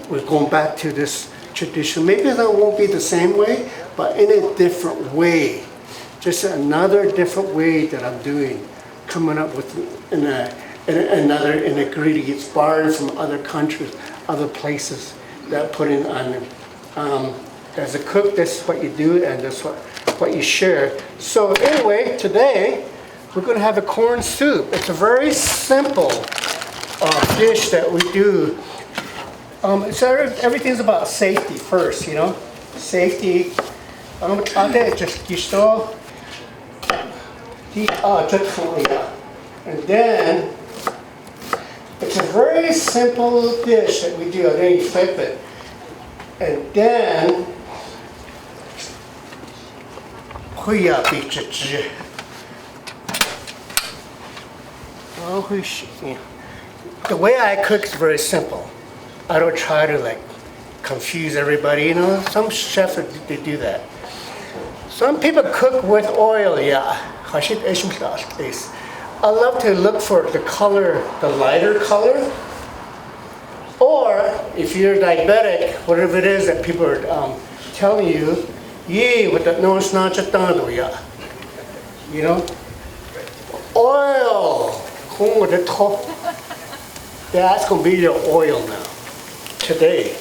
we're going back to this tradition. Maybe that won't be the same way, but in a different way. Just another different way that I'm doing, coming up with another ingredients borrowed from other countries, other places that put in onion. As a cook, that's what you do, and that's what you share. So anyway, today we're going to have a corn soup. It's a very simple dish that we do. So everything's about safety first, you know. Safety. And then it's a very simple dish that we do. And then you flip it, and then the way I cook is very simple. I don't try to like confuse everybody, you know. Some chefs they do that. Some people cook with oil, yeah. I love to look for the color, the lighter color. Or if you're diabetic, whatever it is that people are telling you, with that no, it's not just you know, oil. That's gonna be your oil now today.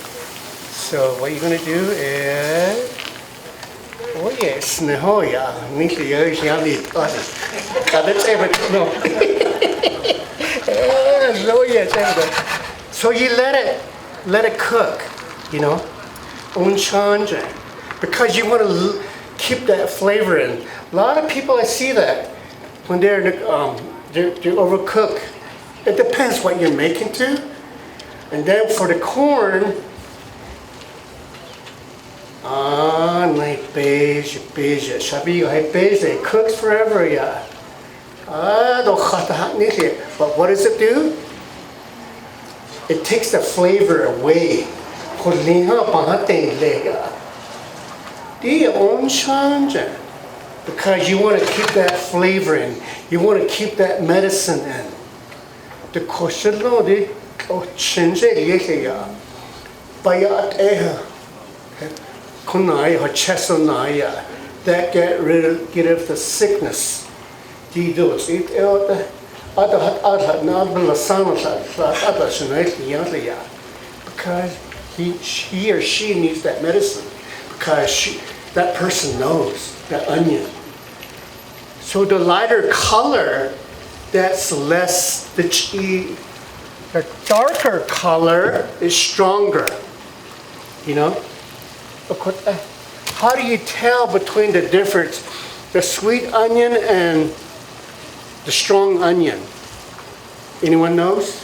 So what you're gonna do is, oh yes, no, yeah, so you let it cook, you know, because you want to keep that flavor in. A lot of people I see that when they overcook. It depends what you're making to. And then for the corn, beige, it cooks forever, yeah. But what does it do? It takes the flavor away. Because you want to keep that flavor in. You want to keep that medicine in. The koshelo change that get rid of the sickness. Because he or she needs that medicine. Because that person knows that onion. So the lighter color, that's less the darker color is stronger, you know. How do you tell between the difference, the sweet onion and the strong onion? Anyone knows?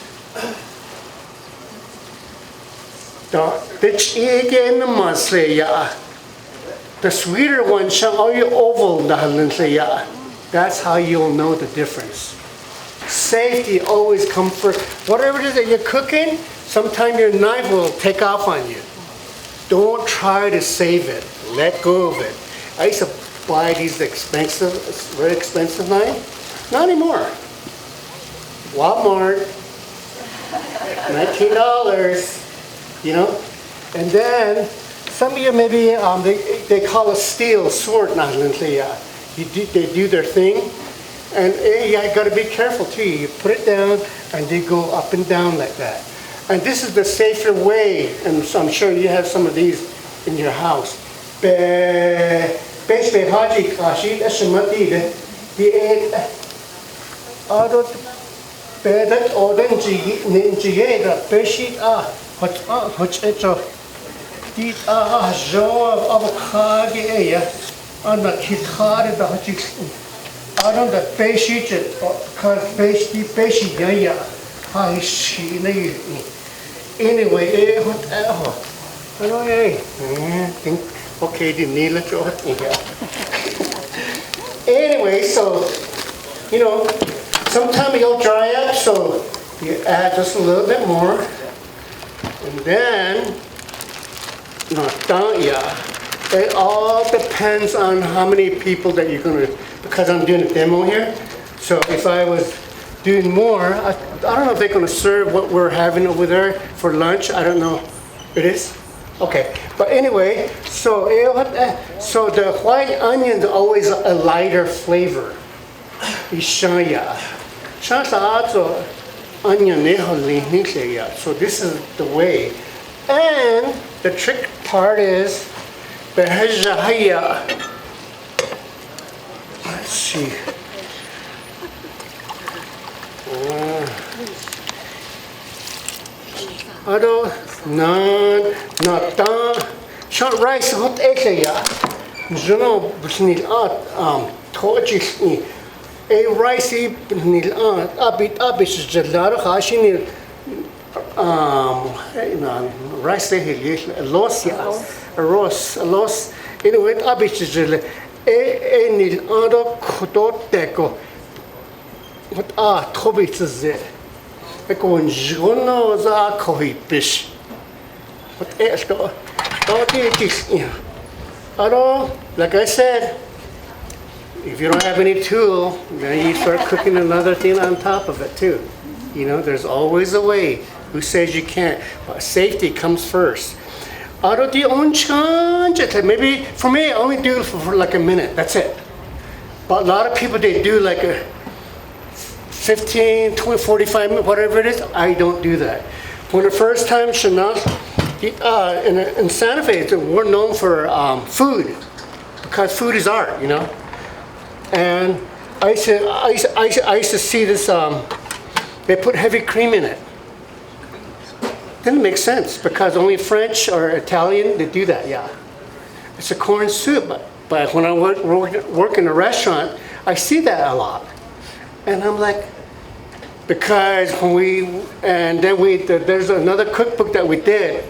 The sweeter one, oval. That's how you'll know the difference. Safety always comes first. Whatever it is that you're cooking, sometimes your knife will take off on you. Don't try to save it. Let go of it. I used to buy these expensive, very expensive knives. Not anymore. Walmart, $19, you know. And then some of you maybe they call it steel sword. They do their thing. And you got to be careful too. You put it down and they go up and down like that. And this is the safer way, and so I'm sure you have some of these in your house. Anyway, anyway, so you know, sometimes it'll dry up, so you add just a little bit more, and then it all depends on how many people that you're gonna. Because I'm doing a demo here, so if I was doing more, I don't know if they're gonna serve what we're having over there for lunch. I don't know It is? Okay. But anyway, so the white onion is always a lighter flavor. Ishaya. Shasa onion neho. So this is the way. And the trick part is let's see. Short rice hot egg. Jono busnil a rice abit jalaro khashini rice los anyway abit jal nil ado khodoteko what thobit ze ekon jono za khohipish what esko like I said, if you don't have any tool, then you start cooking another thing on top of it too. You know, there's always a way. Who says you can't? But safety comes first. Maybe for me, I only do it for like a minute. That's it. But a lot of people, they do like a 15, 20, 45 minutes, whatever it is. I don't do that. When the first time Chanel, in Santa Fe, we're known for food, because food is art, you know. And I used to see this, they put heavy cream in it. Didn't make sense, because only French or Italian, they do that, yeah. It's a corn soup, but when I work in a restaurant, I see that a lot. And I'm like, because there's another cookbook that we did.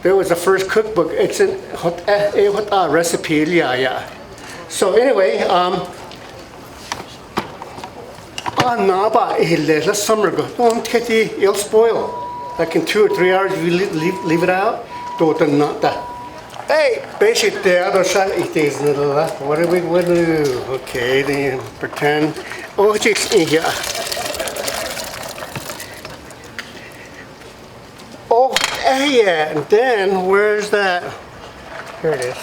There was the first cookbook. It's a recipe, yeah. So anyway, last summer ago, don't get it'll spoil. Like in 2 or 3 hours, if you leave it out, hey, basically the other side it is what do we do? Okay, then pretend. Oh, just in here. Oh, yeah, and then where's that? Here it is.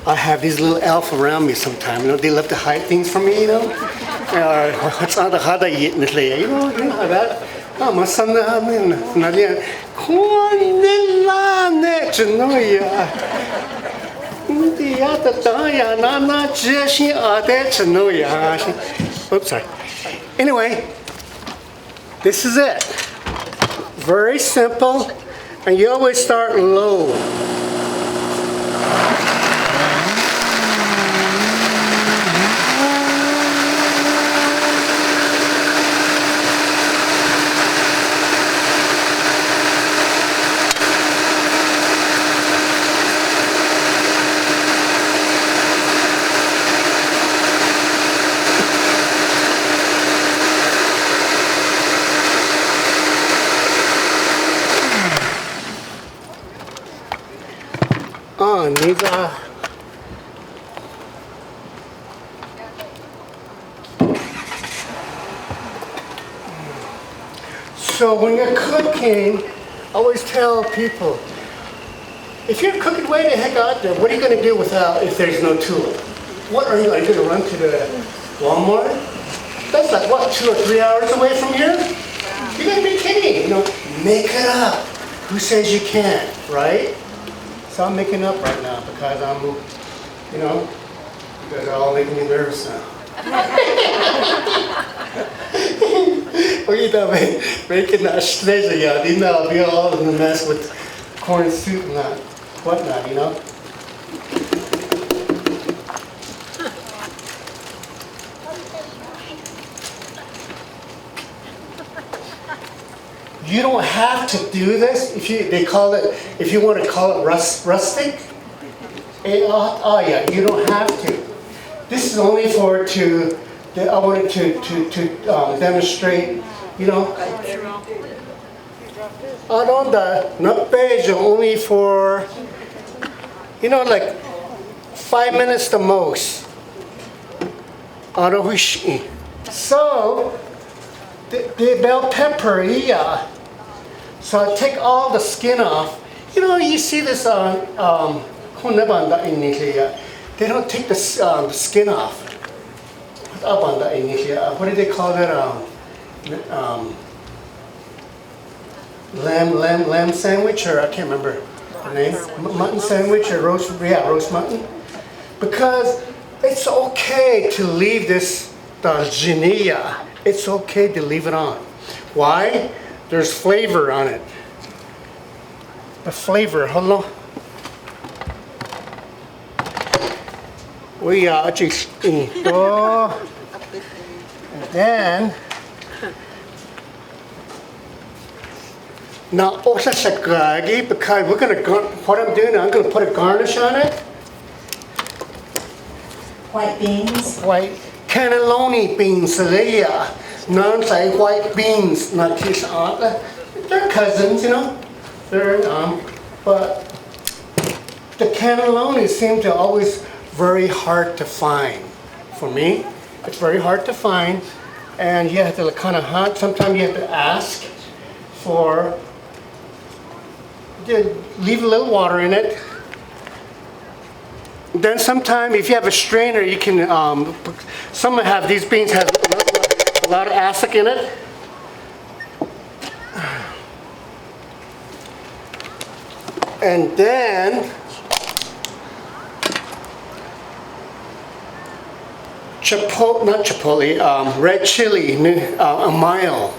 I have these little elf around me sometimes. You know, they love to hide things from me. You know, what's on the hada yet? You know that. My son, Nadia. Oops, sorry. Anyway, this is it. Very simple, and you always start low. So when you're cooking, I always tell people, if you're cooking way the heck out there, what are you going to do if there's no tool? What are you going to run to the Walmart? That's like what, 2 or 3 hours away from here? You're going to be kidding. You know, make it up. Who says you can't, right? So I'm making up right now because you guys are all making me nervous now. Making that treasure, yeah. These now be all in the mess with corn soup and whatnot, you know. You don't have to do this if you want to call it rustic. Yeah, you don't have to. This is only I wanted to demonstrate, you know. Not page only for, you know, like 5 minutes the most. So, the bell pepper, yeah. So I take all the skin off. You know, you see this they don't take the skin off. What do they call that? Lamb sandwich, or I can't remember the name. Mutton sandwich or roast mutton. Because it's okay to leave this ginia. It's okay to leave it on. Why? There's flavor on it. The flavor, hello. We are just and then now also sakagi, because we're gonna what I'm doing, I'm gonna put a garnish on it. White beans. White cannelloni beans, non-say white beans, not his aunt. They're cousins, you know. They're but the cannelloni seem to always very hard to find. For me, it's very hard to find, and you have to kind of hunt. Sometimes you have to ask for. Leave a little water in it. Then sometime, if you have a strainer, you can, some have, these beans have a lot of acid in it. And then, red chili, a mile.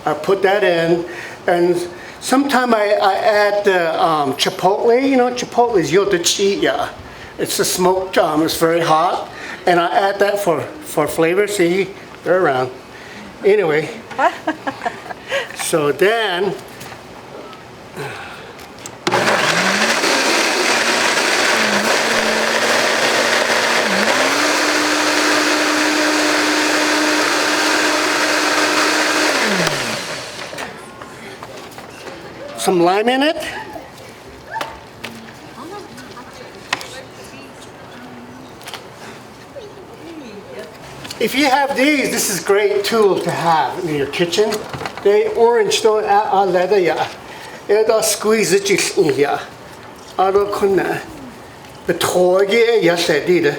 I put that in, and sometimes I add the chipotle. You know, chipotle is yodachiya. It's a smoked, it's very hot, and I add that for flavor. See, they're around. Anyway, so then, some lime in it. If you have these, this is a great tool to have in your kitchen. They orange don't leather ya. It'll squeeze it just in here. I don't know. The toy yes I did.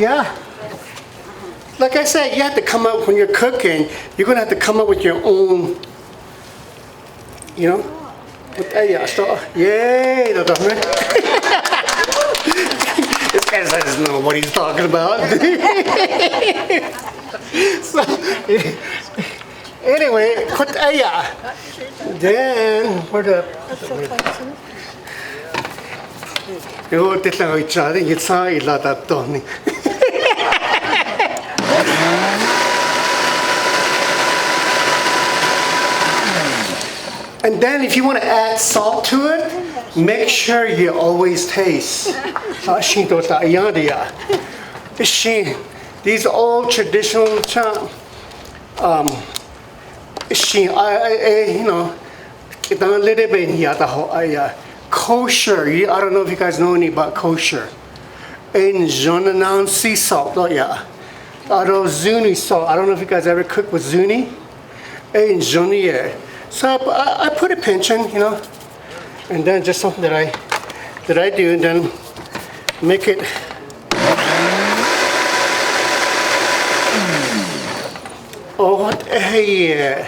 Yeah. Like I said, you have to come up when you're cooking. You're gonna have to come up with your own, you know. So, yay! This guy doesn't know what he's talking about. So, anyway, then where the? 이거 됐다고 있잖아. 이게 사이라다 또. And then if you want to add salt to it, make sure you always taste. These old traditional, you know, kosher. I don't know if you guys know any about kosher. And sea salt, zuni salt. I don't know if you guys ever cook with zuni. And so I put a pinch in, you know, and then just something that I do, and then make it. Oh, what? Hey,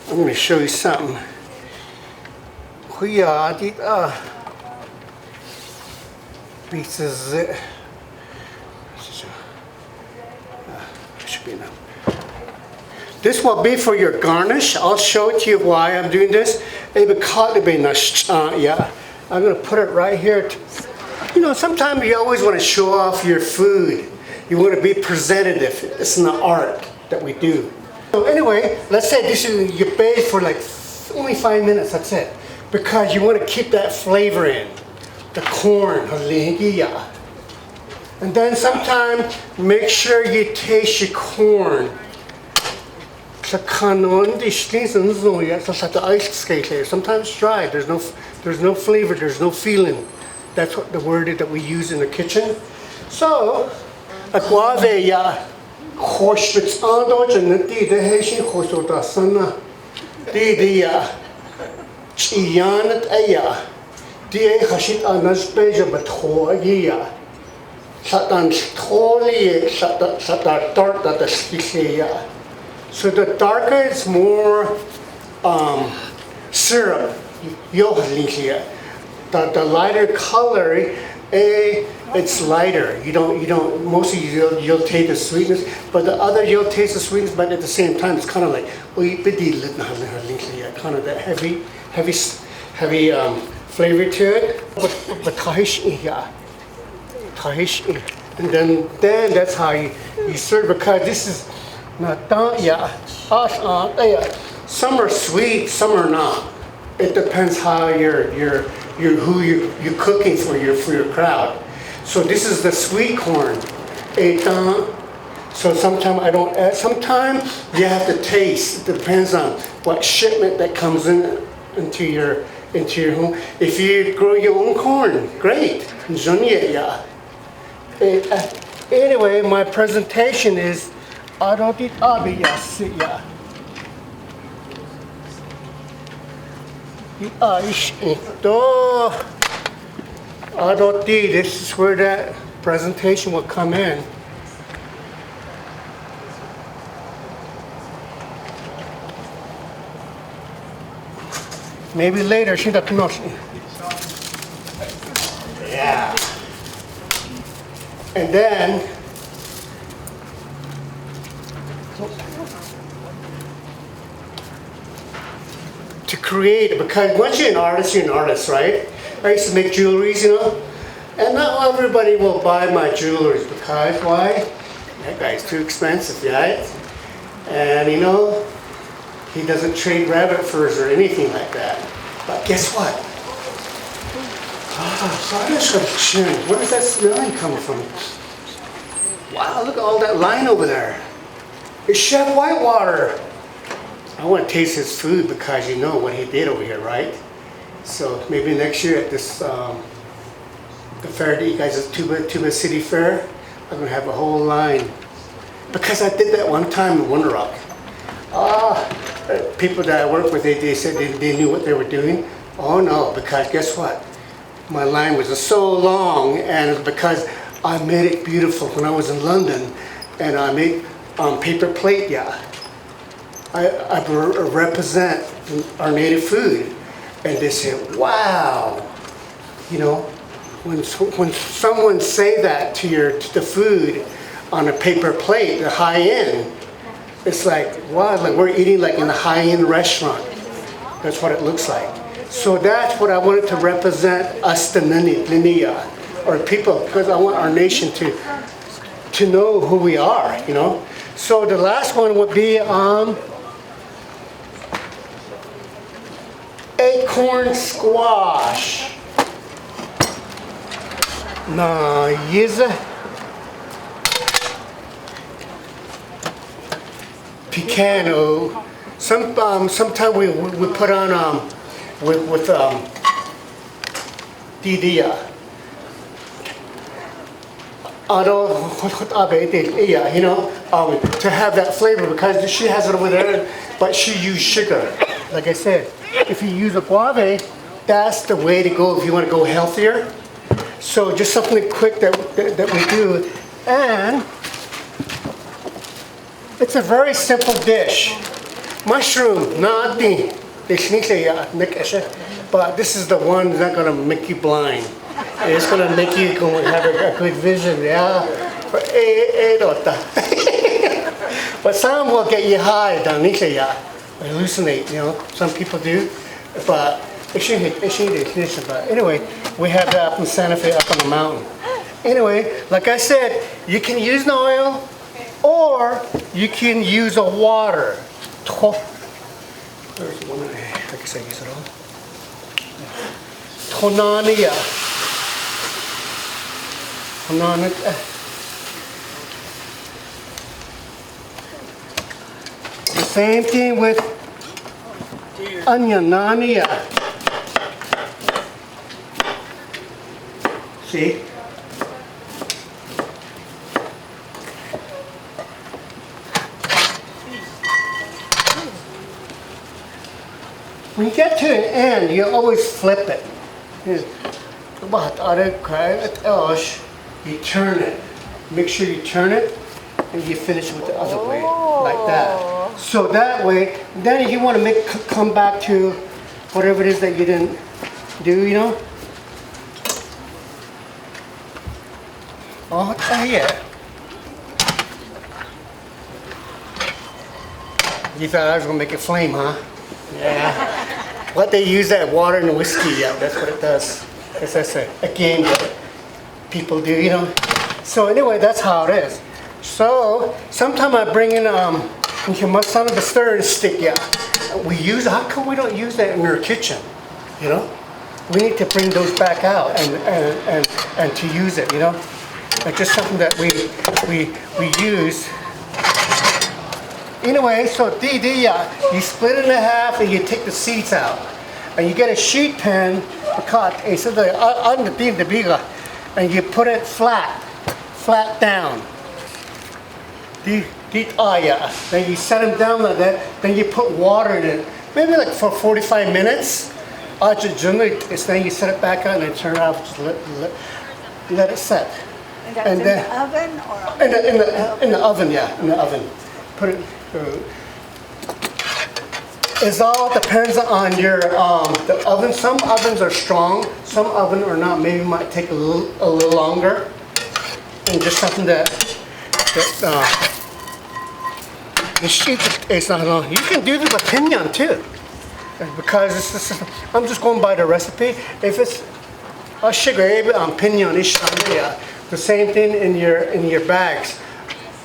I'm going to show you something. Pieces. Should be enough. This will be for your garnish. I'll show it to you why I'm doing this. Yeah, I'm going to put it right here. You know, sometimes you always want to show off your food. You want to be presentative. It's an art that we do. So anyway, let's say this is you bathe for like only 5 minutes. That's it, because you want to keep that flavor in the corn. And then sometime make sure you taste your corn. sa kanon di stinson so ya sa the ice skate here. Sometimes dry. There's no flavor. There's no feeling. That's what the word is that we use in the kitchen. So, aguave ya hospits ando and the Haitian hosota sana. Di ya chiyanat aya. Di hashit anas beja but hoya. Satan totally satan dark that the stikia. So the darker it's more syrup. The lighter color, it's lighter. You don't. Mostly you'll taste the sweetness, but the other you'll taste the sweetness. But at the same time, it's kind of like kind of that heavy flavor to it. But and then that's how you serve, because this is not some are sweet, some are not. It depends how you're cooking for your crowd. So this is the sweet corn. So sometimes I don't add. Sometimes you have to taste. It depends on what shipment that comes into your home. If you grow your own corn, great. Anyway, my presentation is this is where that presentation will come in. Maybe later, yeah. And then, to create, because once you're an artist, right? I used to make jewelries, and not everybody will buy my jewelries because why? That guy's too expensive, right? And he doesn't trade rabbit furs or anything like that. But guess what? Where does that smelling come from? Wow, look at all that line over there. It's Chef Whitewater. I want to taste his food because you know what he did over here, right? So maybe next year at this the fair that you guys at Tuba City Fair, I'm gonna have a whole line. Because I did that one time in Wonder Rock. People that I work with, they said they knew what they were doing. Oh no, because guess what? My line was so long, and it's because I made it beautiful when I was in London, and I made paper plate, I represent our native food, and they say, wow, when someone say that to the food on a paper plate, the high end, it's like, wow, like we're eating like in a high-end restaurant. That's what it looks like. So that's what I wanted to represent us, the Linnea, or people, because I want our nation to know who we are, So the last one would be acorn squash. Nanise. Picano. Sometimes we put on with Didia. To have that flavor, because she has it over there, but she used sugar. Like I said, if you use a guave, that's the way to go if you want to go healthier. So just something quick that we do, and it's a very simple dish. Mushroom, nothing. But this is the one that's not gonna make you blind. It's gonna make you go and have a good vision, But some will get you high, hallucinate, Some people do, but but anyway, we have that up in Santa Fe, up on the mountain. Anyway, like I said, you can use an oil, or you can use a water. There's one, I guess I use it all. Tonania. same thing with onion, nania. See? When you get to an end, you always flip it. You turn it. Make sure you turn it and you finish it with the other way, like that. So that way, then if you want to come back to whatever it is that you didn't do, you know. Oh, yeah. You thought I was going to make it flame, huh? Yeah. What they use that water and whiskey, yeah, that's what it does. That's a game that people do, you know. So anyway, that's how it is. So sometimes I bring in the stirring stick, yeah. We use, how come we don't use that in our kitchen, you know? We need to bring those back out and to use it, you know? Like just something that we use. Anyway, so you split it in half and you take the seeds out. And you get a sheet pan, and you put it flat down. Then you set them down like that, then you put water in it, maybe like for 45 minutes. Then you set it back out and then turn it off, just let it set. And that's in the oven or in the oven, yeah, in the oven. Put it. It all depends on your the oven. Some ovens are strong, some ovens are not. Maybe might take a little longer. And just something that the sheet is not long. You can do this with pinyon too, because I'm just going by the recipe. If it's pinyon, the same thing in your bags.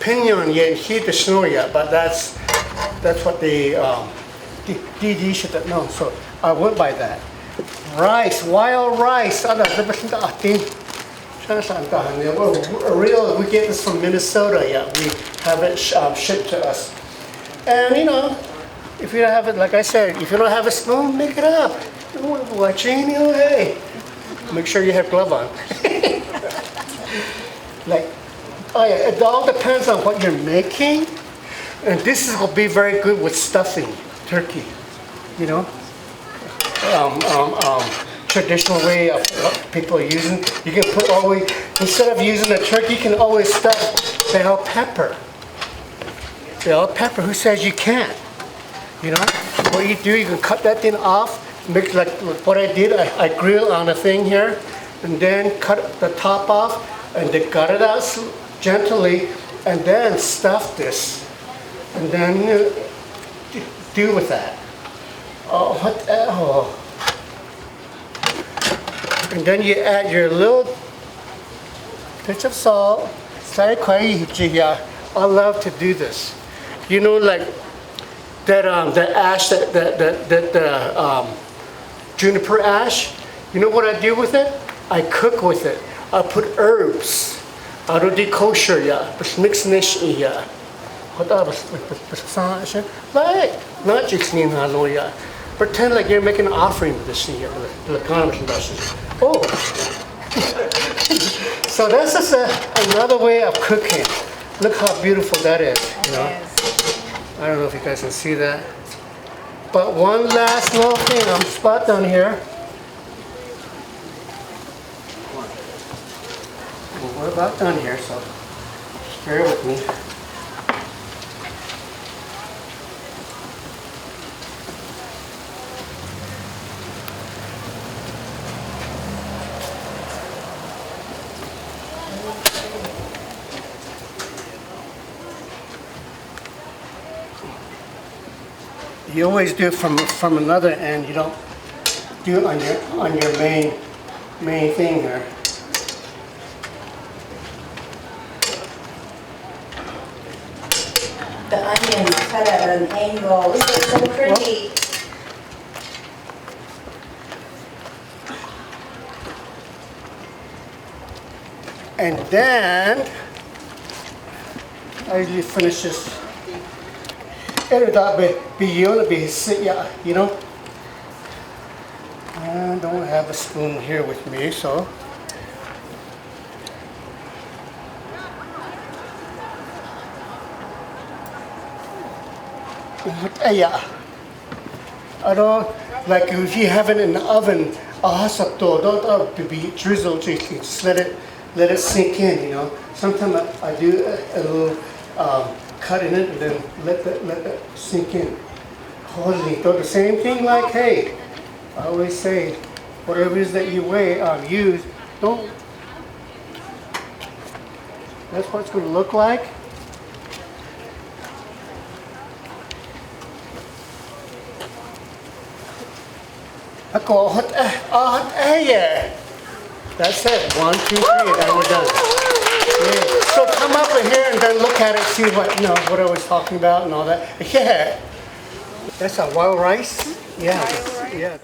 Pinyon, heat the snow, but that's what the DD should know. So I went by that. Rice, wild rice. We get this from Minnesota. Yeah, we have it shipped to us. And you know, if you don't have it, like I said, if you don't have a spoon, make it up. Watching you, hey, make sure you have glove on. It all depends on what you're making, and this will be very good with stuffing turkey. You know, traditional way of what people are using. You can put instead of using a turkey, you can always stuff bell pepper. Bell pepper. Who says you can't? You know, what you do, you can cut that thing off. Make like what I did. I grill on a thing here, and then cut the top off, and then cut it out gently, and then stuff this, and then do with that. And then you add your little pinch of salt. I love to do this. You know, like that the ash, that juniper ash. You know what I do with it? I cook with it. I put herbs. I do kosher, yeah. But mix nish, yeah. Not just yeah. Pretend like you're making an offering with this year. Oh. So that's just another way of cooking. Look how beautiful that is. You know? I don't know if you guys can see that. But one last little thing, spot down here. We're about done here, so just bear with me. You always do it from another end. You don't do it on your main thing here. the onions cut at an angle. Isn't it so pretty? And then I usually finish this you know. I don't have a spoon here with me, so. Yeah. I don't like if you have it in the oven. Don't to be drizzled. Just let it sink in. You know. Sometimes I do a little cut in it and then let that sink in. The same thing like hey. I always say, whatever it is that you use, don't. That's what it's going to look like. Yeah. That's it. 1, 2, 3, and then we're done. Yeah. So come up in here and then look at it, see what what I was talking about and all that. Yeah. That's a wild rice. Yeah. Yeah.